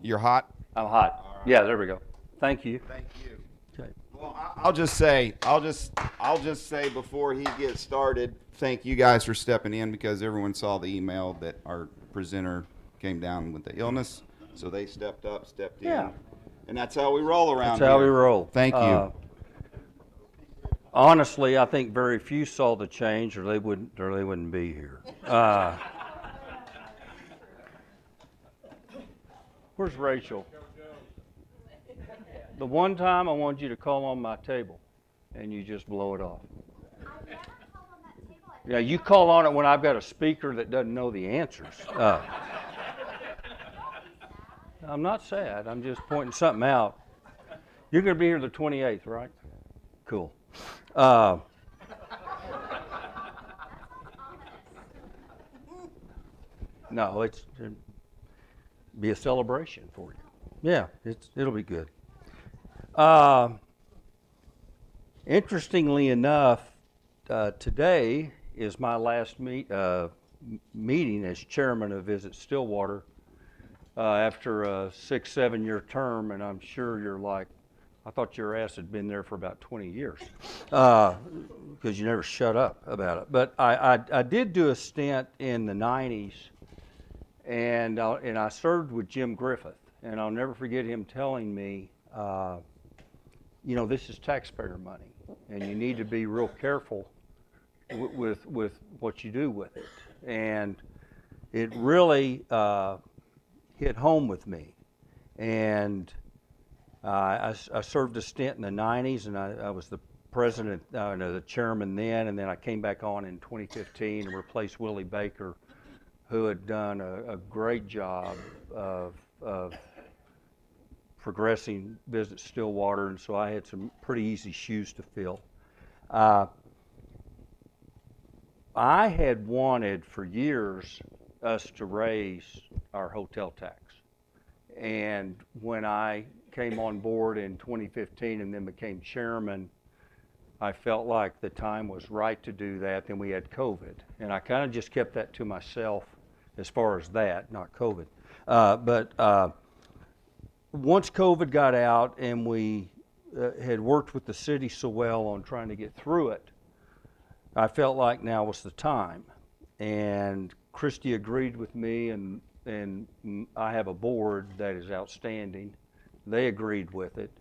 You're hot? I'm hot. All right. Yeah, there we go. Thank you. Thank you. Okay. Well, I'll just say before he gets started, thank you guys for stepping in because everyone saw the email that our presenter came down with the illness, so they stepped up, stepped Yeah. in, and that's how we roll around That's how we here. roll. Thank you. Honestly, I think very few saw the change, or they wouldn't be here. Where's Rachel? The one time I want you to call on my table, and you just blow it off. I never called on that table. Yeah, you call on it when I've got a speaker that doesn't know the answers. I'm not sad. I'm just pointing something out. You're going to be here the 28th, right? Cool. No, it'll be a celebration for you. Yeah, it'll be good. Interestingly enough, today is my last meeting as chairman of Visit Stillwater after a 6-7 year term, and I'm sure you're like, I thought your ass had been there for about 20 years because you never shut up about it. But I did do a stint in the 90s, and I served with Jim Griffith, and I'll never forget him telling me, this is taxpayer money, and you need to be real careful with what you do with it. And it really hit home with me. And I served a stint in the 90s, and I was the president, the chairman then, and then I came back on in 2015 and replaced Willie Baker, who had done a great job of progressing Visit Stillwater, and so I had some pretty easy shoes to fill. I had wanted for years us to raise our hotel tax, and when I came on board in 2015 and then became chairman, I felt like the time was right to do that. Then we had COVID, and I kind of just kept that to myself as far as that, not COVID. But once COVID got out and we had worked with the city so well on trying to get through it, I felt like now was the time. And Cristy agreed with me, and I have a board that is outstanding. They agreed with it.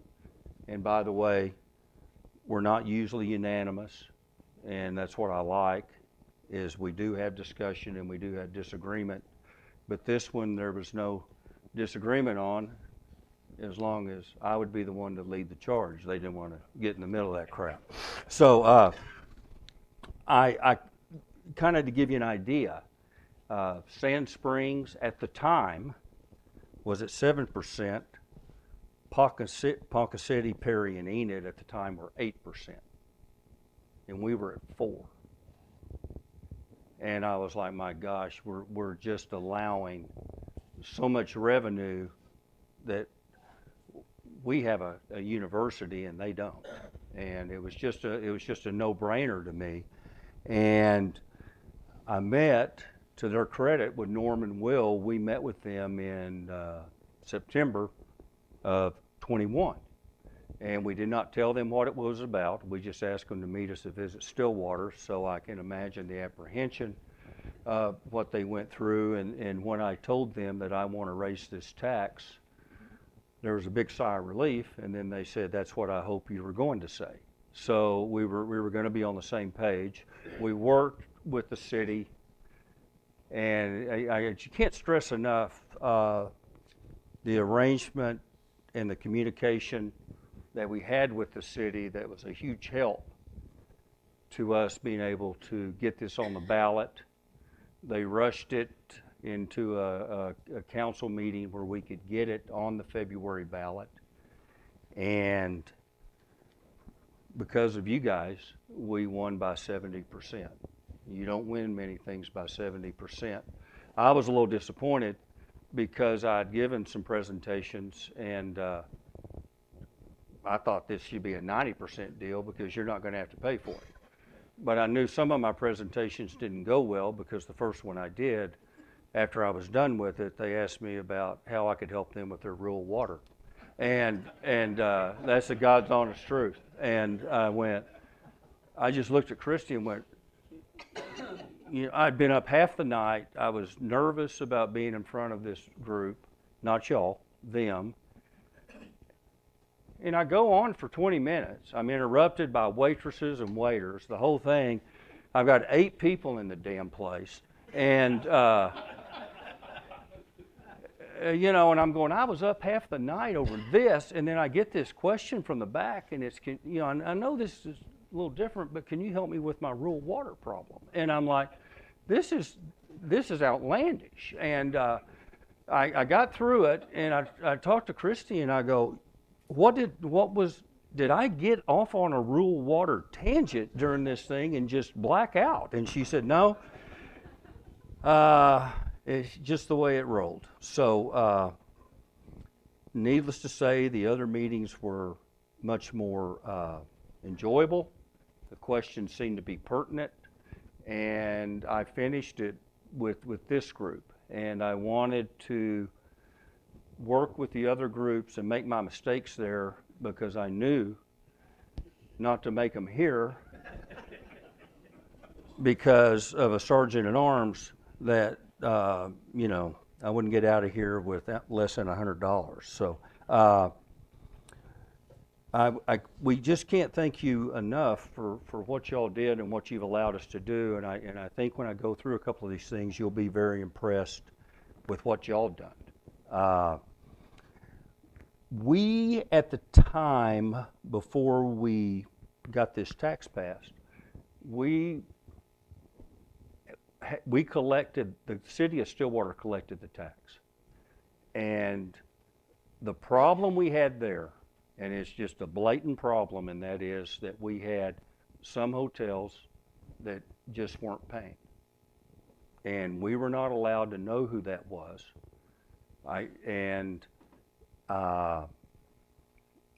And by the way, we're not usually unanimous, and that's what I like, is we do have discussion and we do have disagreement. But this one there was no disagreement on, as long as I would be the one to lead the charge. They didn't want to get in the middle of that crap. So I kind of, to give you an idea, Sand Springs at the time was at 7%. Ponca City, Perry, and Enid at the time were 8%. And we were at 4%. And I was like, my gosh, we're just allowing so much revenue that we have a university and they don't. And it was just a no-brainer to me. And I met, to their credit, with Norm and Will. We met with them in September of 21. And we did not tell them what it was about. We just asked them to meet us at Visit Stillwater, so I can imagine the apprehension of what they went through. And when I told them that I want to raise this tax, there was a big sigh of relief, and then they said, that's what I hope you were going to say. So we were going to be on the same page. We worked with the city, and you can't stress enough the arrangement and the communication that we had with the city. That was a huge help to us being able to get this on the ballot. They rushed it into a council meeting where we could get it on the February ballot. And because of you guys, we won by 70%. You don't win many things by 70%. I was a little disappointed because I'd given some presentations, and I thought this should be a 90% deal because you're not going to have to pay for it. But I knew some of my presentations didn't go well because the first one I did, after I was done with it, they asked me about how I could help them with their rural water. And that's the God's honest truth. And I just looked at Cristy and went, I'd been up half the night. I was nervous about being in front of this group, not y'all, them. And I go on for 20 minutes. I'm interrupted by waitresses and waiters, the whole thing. I've got 8 people in the damn place. And, and I'm going, I was up half the night over this, and then I get this question from the back, and it's, I know this is a little different, but can you help me with my rural water problem? And I'm like, this is outlandish. And I got through it, and I talked to Cristy, and I go, did I get off on a rural water tangent during this thing and just black out? And she said, no, it's just the way it rolled. So, needless to say, the other meetings were much more enjoyable. The questions seemed to be pertinent, and I finished it with this group. And I wanted to work with the other groups and make my mistakes there because I knew not to make them here because of a sergeant at arms that, I wouldn't get out of here with less than $100. So we just can't thank you enough for what y'all did and what you've allowed us to do. And I think when I go through a couple of these things, you'll be very impressed with what y'all done. We, at the time before we got this tax passed, we collected, the city of Stillwater collected the tax. And the problem we had there, and it's just a blatant problem, and that is that we had some hotels that just weren't paying. And we were not allowed to know who that was.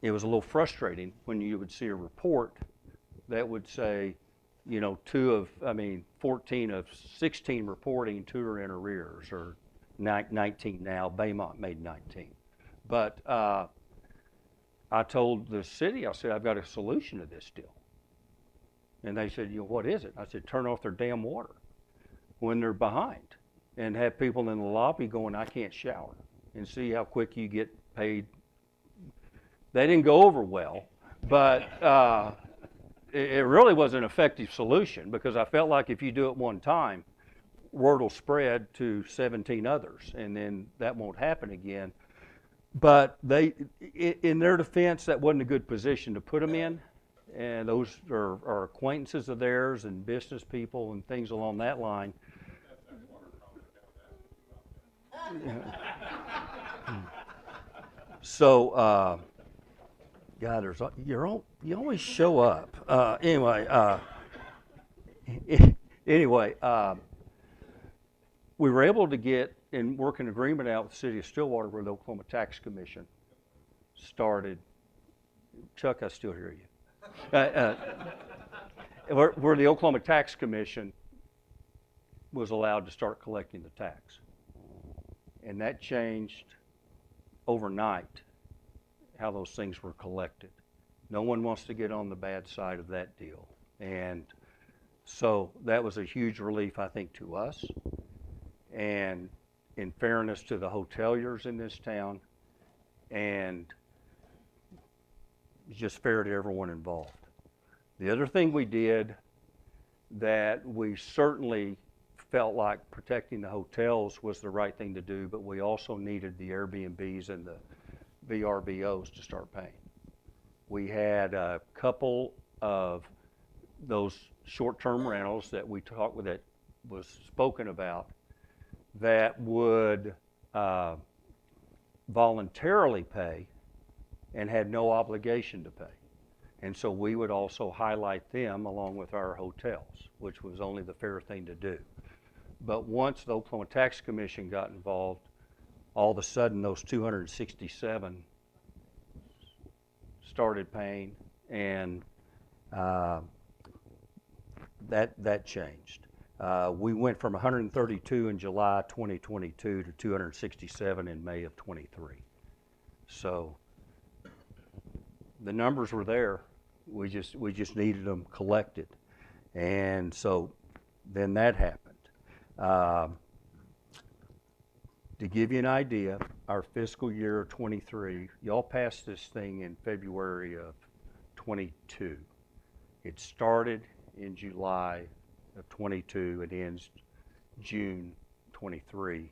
It was a little frustrating when you would see a report that would say, 14 of 16 reporting, 2 are in arrears, or 19 now. Baymont made 19. But I told the city, I said, I've got a solution to this deal. And they said, what is it? I said, turn off their damn water when they're behind, and have people in the lobby going, I can't shower, and see how quick you get paid. They didn't go over well, but it really was an effective solution, because I felt like if you do it one time, word will spread to 17 others, and then that won't happen again. But in their defense, that wasn't a good position to put them in, and those are acquaintances of theirs and business people and things along that line. So, God, you always show up. Anyway, we were able to get and work an agreement out with the city of Stillwater where the Oklahoma Tax Commission started. Chuck, I still hear you. Where the Oklahoma Tax Commission was allowed to start collecting the tax. And that changed overnight how those things were collected. No one wants to get on the bad side of that deal. And so that was a huge relief, I think, to us. And in fairness to the hoteliers in this town, and just fair to everyone involved. The other thing we did that we certainly felt like protecting the hotels was the right thing to do, but we also needed the Airbnbs and the VRBOs to start paying. We had a couple of those short-term rentals that we talked with, that was spoken about, that would voluntarily pay and had no obligation to pay. And so we would also highlight them along with our hotels, which was only the fair thing to do. But once the Oklahoma Tax Commission got involved, all of a sudden those 267 started paying, and that changed. We went from 132 in July 2022 to 267 in May of 23. So the numbers were there. We just needed them collected. And so then that happened. To give you an idea, our fiscal year 23, y'all passed this thing in February of 22. It started in July of 22, it ends June 23,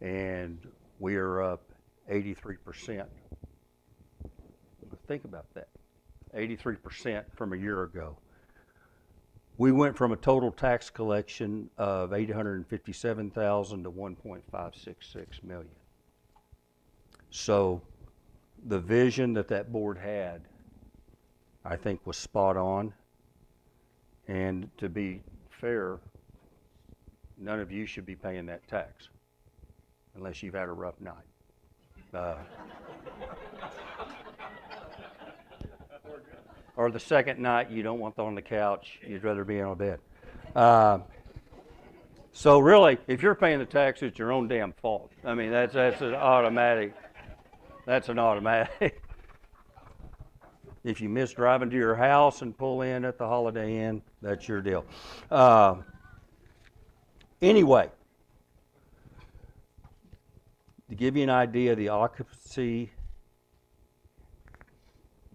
and we are up 83%. Think about that, 83% from a year ago. We went from a total tax collection of $857,000 to $1.566 million. So the vision that board had, I think, was spot on. And to be fair, none of you should be paying that tax unless you've had a rough night. Or the second night you don't want on the couch, you'd rather be on a bed. So really, if you're paying the tax, it's your own damn fault. I mean, that's an automatic. That's an automatic. If you miss driving to your house and pull in at the Holiday Inn, that's your deal. Anyway, to give you an idea of the occupancy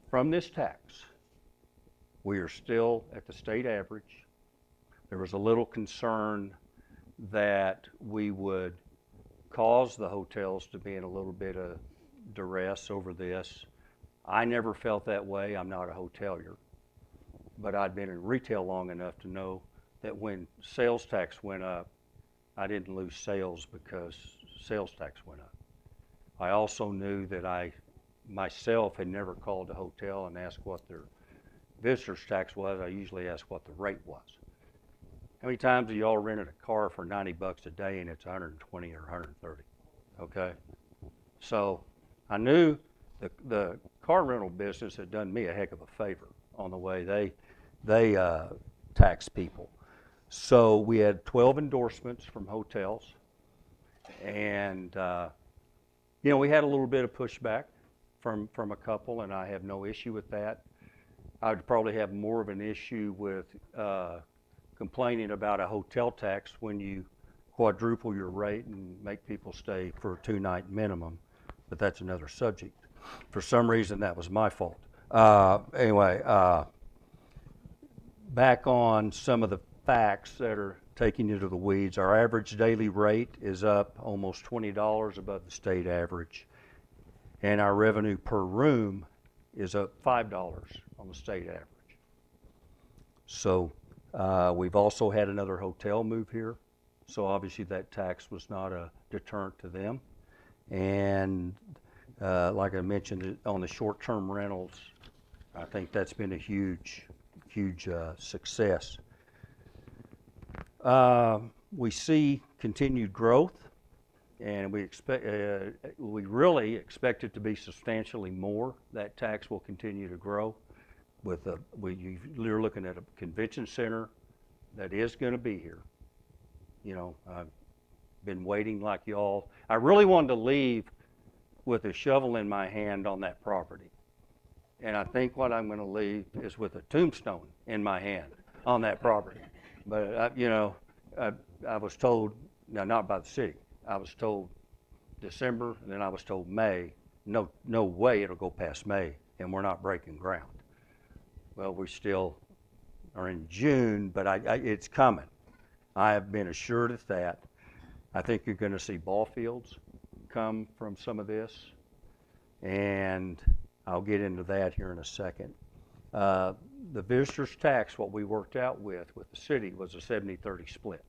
from this tax, we are still at the state average. There was a little concern that we would cause the hotels to be in a little bit of duress over this. I never felt that way. I'm not a hotelier. But I'd been in retail long enough to know that when sales tax went up, I didn't lose sales because sales tax went up. I also knew that I myself had never called a hotel and asked what their visitor's tax was. I usually asked what the rate was. How many times have you all rented a car for $90 a day and it's 120 or 130? Okay? So I knew the car rental business had done me a heck of a favor on the way they tax people. So we had 12 endorsements from hotels, and we had a little bit of pushback from a couple, and I have no issue with that. I would probably have more of an issue with complaining about a hotel tax when you quadruple your rate and make people stay for a 2-night minimum, but that's another subject. For some reason, that was my fault. Anyway, back on some of the facts that are taking you to the weeds. Our average daily rate is up almost $20 above the state average, and our revenue per room is up $5 on the state average. So we've also had another hotel move here, so obviously that tax was not a deterrent to them. And like I mentioned, on the short-term rentals, I think that's been a huge success. We see continued growth, and we really expect it to be substantially more. That tax will continue to grow. You're looking at a convention center that is going to be here. I've been waiting like y'all. I really wanted to leave with a shovel in my hand on that property. And I think what I'm going to leave is with a tombstone in my hand on that property. But, I was told, now not by the city, I was told December, and then I was told May. No way it'll go past May, and we're not breaking ground. Well, we still are in June, but it's coming. I have been assured of that. I think you're going to see ball fields come from some of this, and I'll get into that here in a second. The visitor's tax, what we worked out with the city, was a 70-30 split.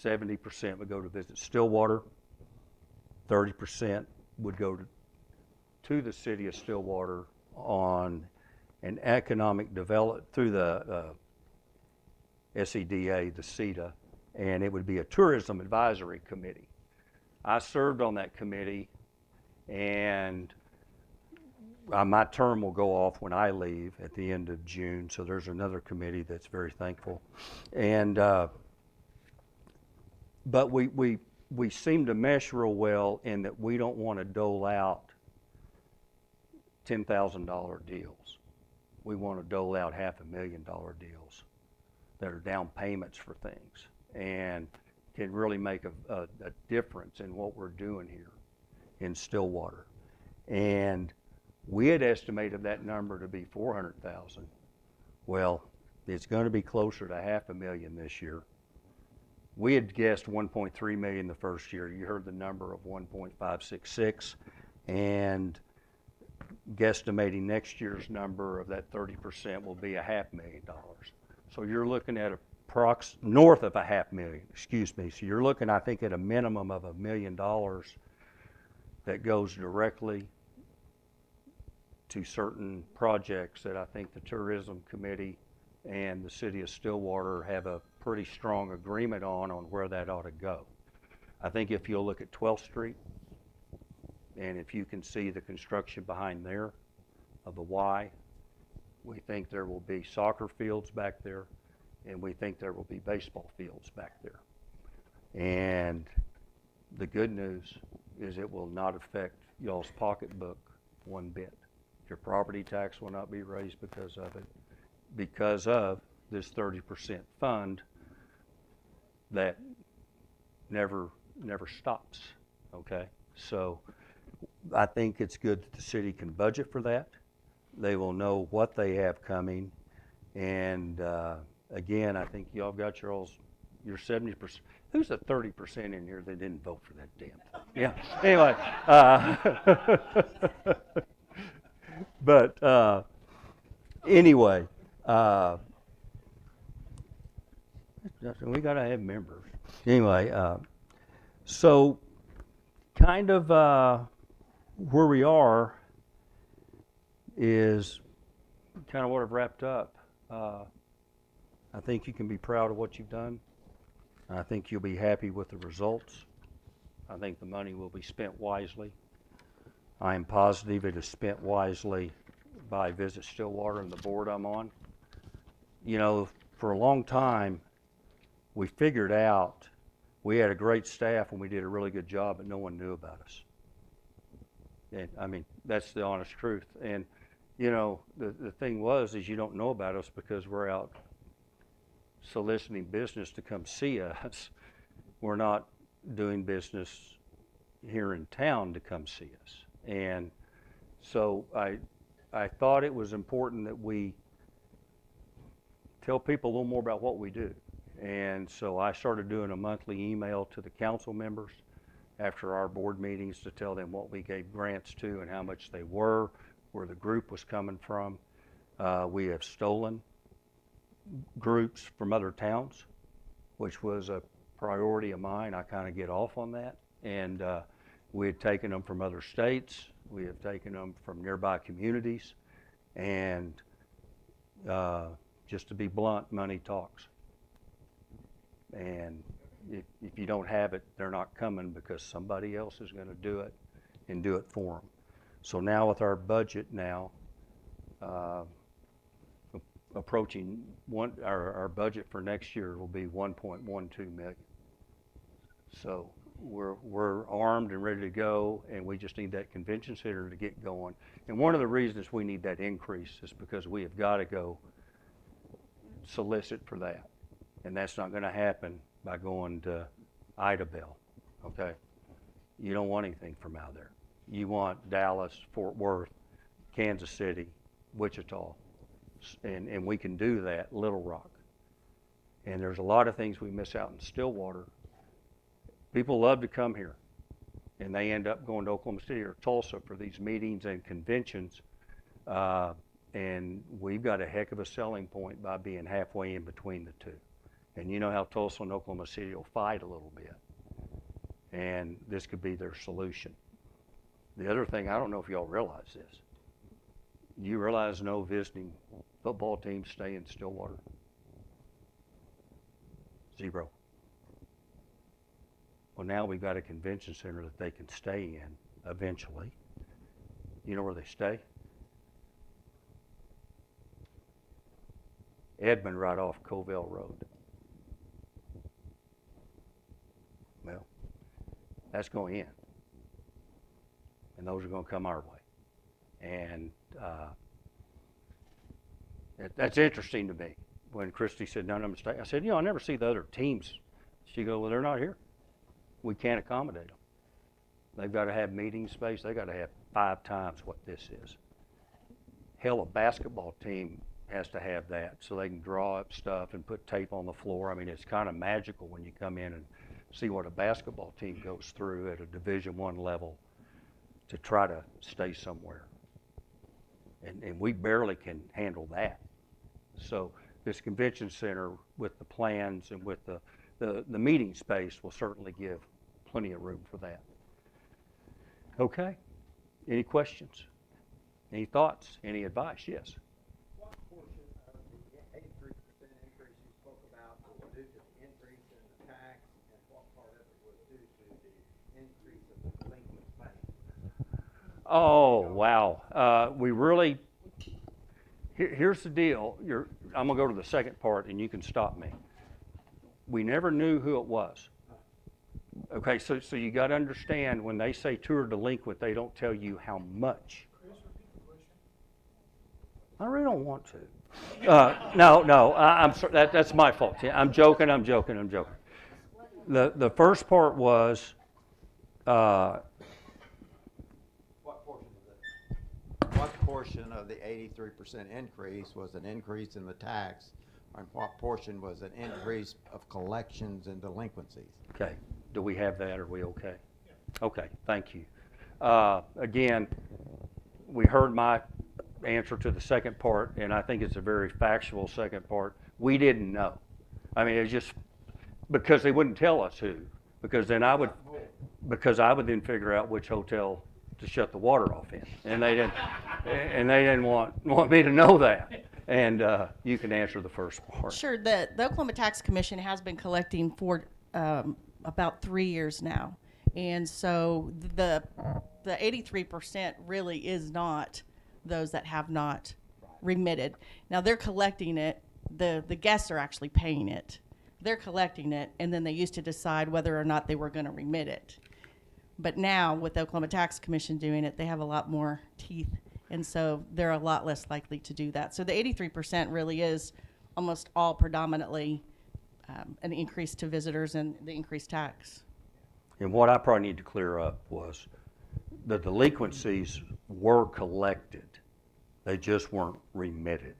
70% would go to Visit Stillwater, 30% would go to the city of Stillwater on an economic development through the SEDA, the CEDA, and it would be a tourism advisory committee. I served on that committee, and my term will go off when I leave at the end of June, so there's another committee that's very thankful. And, but we seem to mesh real well in that we don't want to dole out $10,000 deals. We want to dole out $500,000 deals that are down payments for things and can really make a difference in what we're doing here in Stillwater. And we had estimated that number to be 400,000. Well, it's going to be closer to $500,000 this year. We had guessed 1.3 million the first year. You heard the number of 1.566, and guesstimating next year's number of that 30% will be $500,000. So you're looking at north of $500,000, excuse me. So you're looking, I think, at a minimum of $1 million that goes directly to certain projects that I think the Tourism Committee and the City of Stillwater have a pretty strong agreement on where that ought to go. I think if you'll look at 12th Street, and if you can see the construction behind there of the Y, we think there will be soccer fields back there, and we think there will be baseball fields back there. And the good news is it will not affect y'all's pocketbook one bit. Your property tax will not be raised because of it, because of this 30% fund that never stops, okay? So I think it's good that the city can budget for that. They will know what they have coming. And again, I think y'all got your 70%. Who's the 30% in here that didn't vote for that damn thing? Yeah, anyway. But anyway, we got to have members. Anyway, so kind of where we are is kind of what I've wrapped up. I think you can be proud of what you've done. I think you'll be happy with the results. I think the money will be spent wisely. I am positive it is spent wisely by Visit Stillwater and the board I'm on. You know, for a long time, we figured out we had a great staff and we did a really good job, but no one knew about us. And I mean, that's the honest truth. And, you know, the thing is you don't know about us because we're out soliciting business to come see us. We're not doing business here in town to come see us. And so I thought it was important that we tell people a little more about what we do. And so I started doing a monthly email to the council members after our board meetings to tell them what we gave grants to and how much they were, where the group was coming from. We have stolen groups from other towns, which was a priority of mine. I kind of get off on that. And we had taken them from other states. We have taken them from nearby communities. And just to be blunt, money talks. And if you don't have it, they're not coming because somebody else is going to do it and do it for them. So now with our budget now, approaching our budget for next year will be 1.12 million. So we're armed and ready to go, and we just need that convention center to get going. And one of the reasons we need that increase is because we have got to go solicit for that. And that's not going to happen by going to Idabel, okay? You don't want anything from out there. You want Dallas, Fort Worth, Kansas City, Wichita, and we can do that, Little Rock. And there's a lot of things we miss out in Stillwater. People love to come here, and they end up going to Oklahoma City or Tulsa for these meetings and conventions. And we've got a heck of a selling point by being halfway in between the two. And you know how Tulsa and Oklahoma City will fight a little bit. And this could be their solution. The other thing, I don't know if y'all realize this. You realize no visiting football teams stay in Stillwater? 0. Well, now we've got a convention center that they can stay in eventually. You know where they stay? Edmond right off Covell Road. Well, that's going in. And those are going to come our way. And that's interesting to me. When Cristy said none of them stay, I said, I never see the other teams. She goes, well, they're not here. We can't accommodate them. They've got to have meeting space. They've got to have 5 times what this is. Hell, a basketball team has to have that so they can draw up stuff and put tape on the floor. I mean, it's kind of magical when you come in and see what a basketball team goes through at a Division I level to try to stay somewhere. And we barely can handle that. So this convention center with the plans and with the meeting space will certainly give plenty of room for that. Okay. Any questions? Any thoughts? Any advice? Yes. What portion of the 83% increase you spoke about was due to the increase in the tax, and what part of it was due to the increase of the delinquent payment? Oh, wow. We really, here's the deal. I'm going to go to the second part, and you can stop me. We never knew who it was. Okay, so you got to understand, when they say tour delinquent, they don't tell you how much. I really don't want to. No, I'm sorry, that's my fault. Yeah, I'm joking. The first part was, What portion of the 83% increase was an increase in the tax, and what portion was an increase of collections and delinquencies? okay, do we have that? Are we okay? Okay, thank you. Again, we heard my answer to the second part, and I think it's a very factual second part. We didn't know. I mean, it's just because they wouldn't tell us who, because I would then figure out which hotel to shut the water off in, and they didn't want me to know that. And you can answer the first part. Sure. The Oklahoma Tax Commission has been collecting for about 3 years now, and so the 83% really is not those that have not remitted. Now they're collecting it. The guests are actually paying it. They're collecting it, and then they used to decide whether or not they were going to remit it. But now with the Oklahoma Tax Commission doing it, they have a lot more teeth, and so they're a lot less likely to do that. So the 83% really is almost all predominantly an increase to visitors and the increased tax. And what I probably need to clear up was the delinquencies were collected. They just weren't remitted.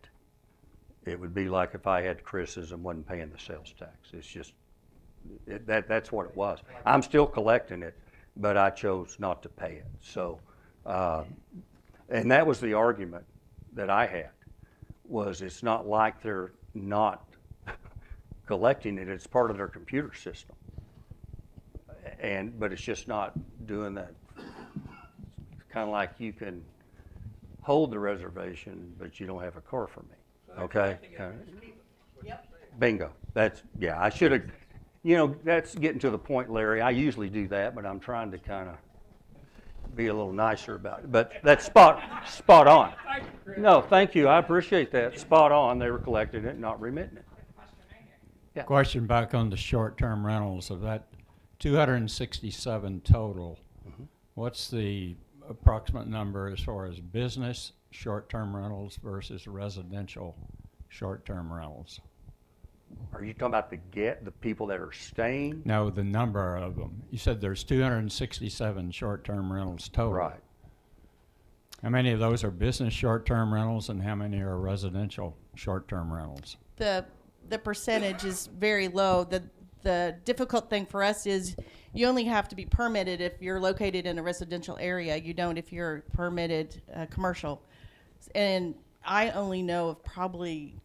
It would be like if I had Chris's and wasn't paying the sales tax. It's just, that's what it was. I'm still collecting it, but I chose not to pay it. So, and that was the argument that I had, was it's not like they're not collecting it. It's part of their computer system. But it's just not doing that. It's kind of like you can hold the reservation, but you don't have a car for me. Okay? Yep. Bingo. I should have, that's getting to the point, Larry. I usually do that, but I'm trying to kind of be a little nicer about it. But that's spot on. No, thank you. I appreciate that. Spot on. They were collecting it, not remitting it. Yeah. Question back on the short-term rentals. Of that 267 total, what's the approximate number as far as business short-term rentals versus residential short-term rentals? Are you talking about the people that are staying? No, the number of them. You said there's 267 short-term rentals total. Right. How many of those are business short-term rentals, and how many are residential short-term rentals? The percentage is very low. The difficult thing for us is you only have to be permitted if you're located in a residential area. You don't if you're permitted commercial. And I only know of probably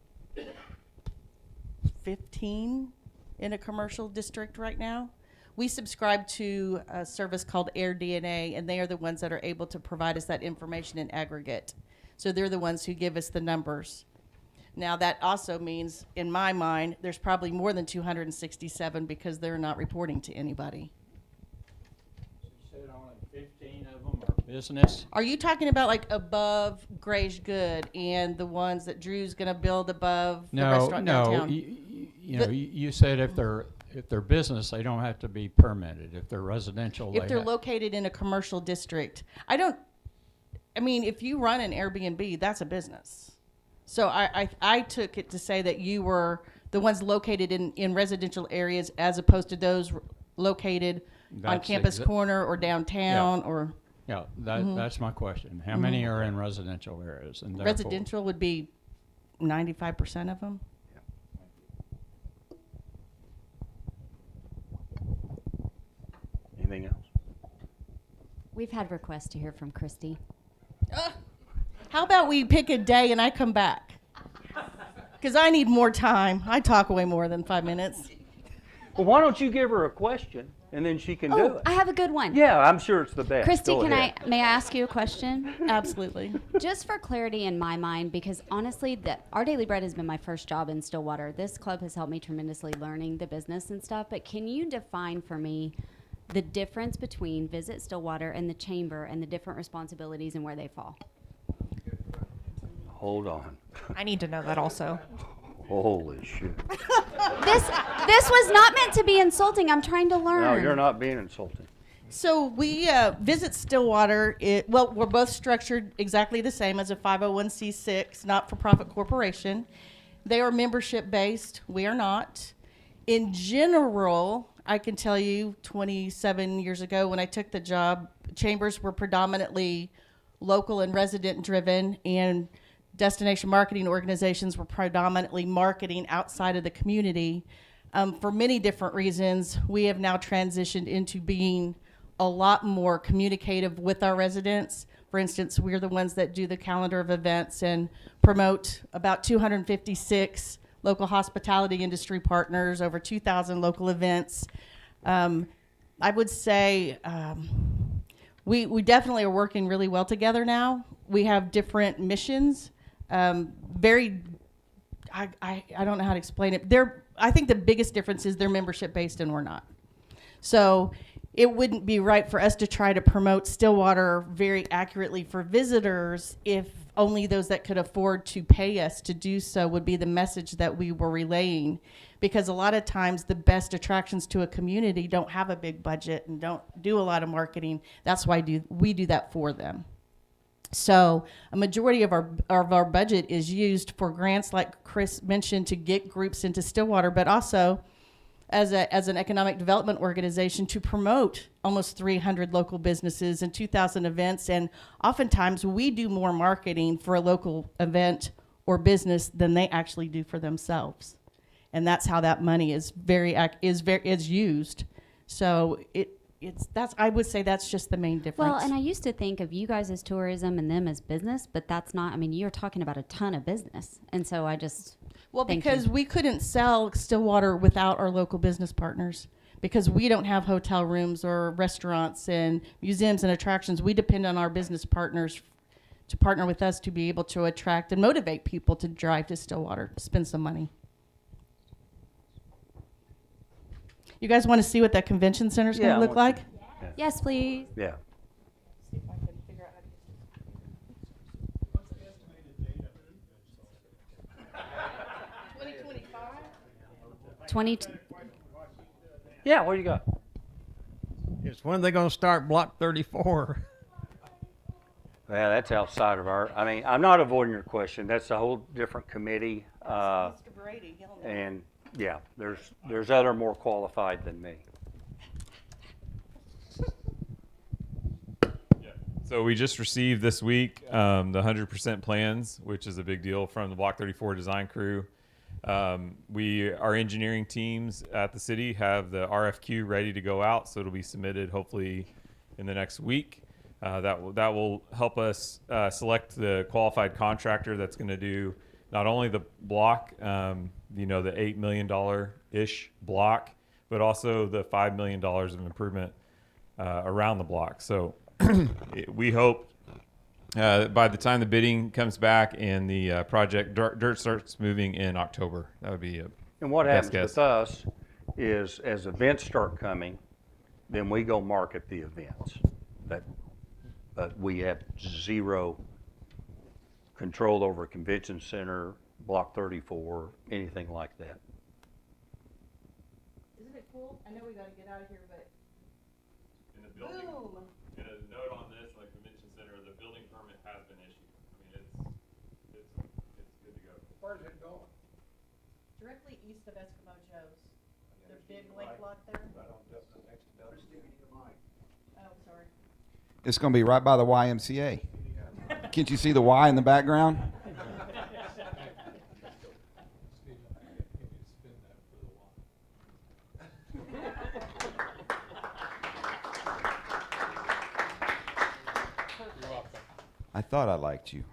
15 in a commercial district right now. We subscribe to a service called AirDNA, and they are the ones that are able to provide us that information in aggregate. So they're the ones who give us the numbers. Now, that also means, in my mind, there's probably more than 267 because they're not reporting to anybody. You said only 15 of them are business? Are you talking about like above Gray's Good and the ones that Drew's gonna build above the No, restaurant no. downtown? You know, The- you said if they're business, they don't have to be permitted. If they're residential, If they they're ha- located in a commercial district, I mean, if you run an Airbnb, that's a business. So I took it to say that you were the ones located in residential areas as opposed to those located on That's Campus exa- Corner or downtown or Yeah, that's my question. How many are in residential areas? And therefore- residential would be 95% of them. Anything else? We've had requests to hear from Cristy. How about we pick a day and I come back? Because I need more time. I talk way more than 5 minutes. Well, why don't you give her a question and then she can do Oh, it? I have a good one. Yeah, I'm sure it's the best. Cristy, Go ahead. may I ask you a question? Absolutely. Just for clarity in my mind, because honestly, Our Daily Bread has been my first job in Stillwater. This club has helped me tremendously learning the business and stuff, but can you define for me the difference between Visit Stillwater and the Chamber and the different responsibilities and where they fall? Hold on. I need to know that also. Holy shit. This was not meant to be insulting. I'm trying to learn. No, you're not being insulting. So we Visit Stillwater. We're both structured exactly the same as a 501c6 not-for-profit corporation. They are membership based. We are not. In general, I can tell you 27 years ago when I took the job, chambers were predominantly local and resident driven, and destination marketing organizations were predominantly marketing outside of the community. For many different reasons, we have now transitioned into being a lot more communicative with our residents. For instance, we're the ones that do the calendar of events and promote about 256 local hospitality industry partners, over 2,000 local events. I would say we definitely are working really well together now. We have different missions. I don't know how to explain it. I think the biggest difference is they're membership based and we're not. So it wouldn't be right for us to try to promote Stillwater very accurately for visitors if only those that could afford to pay us to do so would be the message that we were relaying. Because a lot of times the best attractions to a community don't have a big budget and don't do a lot of marketing. That's why we do that for them. So a majority of our budget is used for grants, like Chris mentioned, to get groups into Stillwater, but also as an economic development organization to promote almost 300 local businesses and 2,000 events. And oftentimes we do more marketing for a local event or business than they actually do for themselves. And that's how that money is used. So I would say that's just the main difference. Well, and I used to think of you guys as tourism and them as business, but that's not. I mean, you're talking about a ton of business, and so I just. Because we couldn't sell Stillwater without our local business partners, because we don't have hotel rooms or restaurants and museums and attractions. We depend on our business partners to partner with us to be able to attract and motivate people to drive to Stillwater, spend some money. You guys want to see what that convention center is going to I look want like? to- Yes, please. Yeah. See if I can figure out how to What's the estimated date of it? 2025? 20. Yeah, what do you got? It's when they're going to start Block 34. Yeah, that's outside of I'm not avoiding your question. That's a whole different committee. Mr. Brady, he'll know. And yeah, there's other more qualified than me. So we just received this week the 100% plans, which is a big deal from the Block 34 design crew. Our engineering teams at the city have the RFQ ready to go out, so it'll be submitted hopefully in the next week. That will help us select the qualified contractor that's going to do not only the block, the $8 million-ish block, but also the $5 million of improvement around the block. So we hope by the time the bidding comes back and the project dirt starts moving in October. That would be And what best happens guess. with us is as events start coming, then we go market the events. but we have zero control over convention center, Block 34, anything like that. Isn't it cool? I know we gotta get out of here, but In the building, boom. and a note on this, on the convention center, the building permit has been issued. I mean, it's good to go. Where's it going? Directly east of Eskimo Joe's. The big lake lot there. Right on the next building. Just give me the mic. Oh, sorry. It's going to be right by the YMCA. Can't you see the Y in the background? I thought I liked you.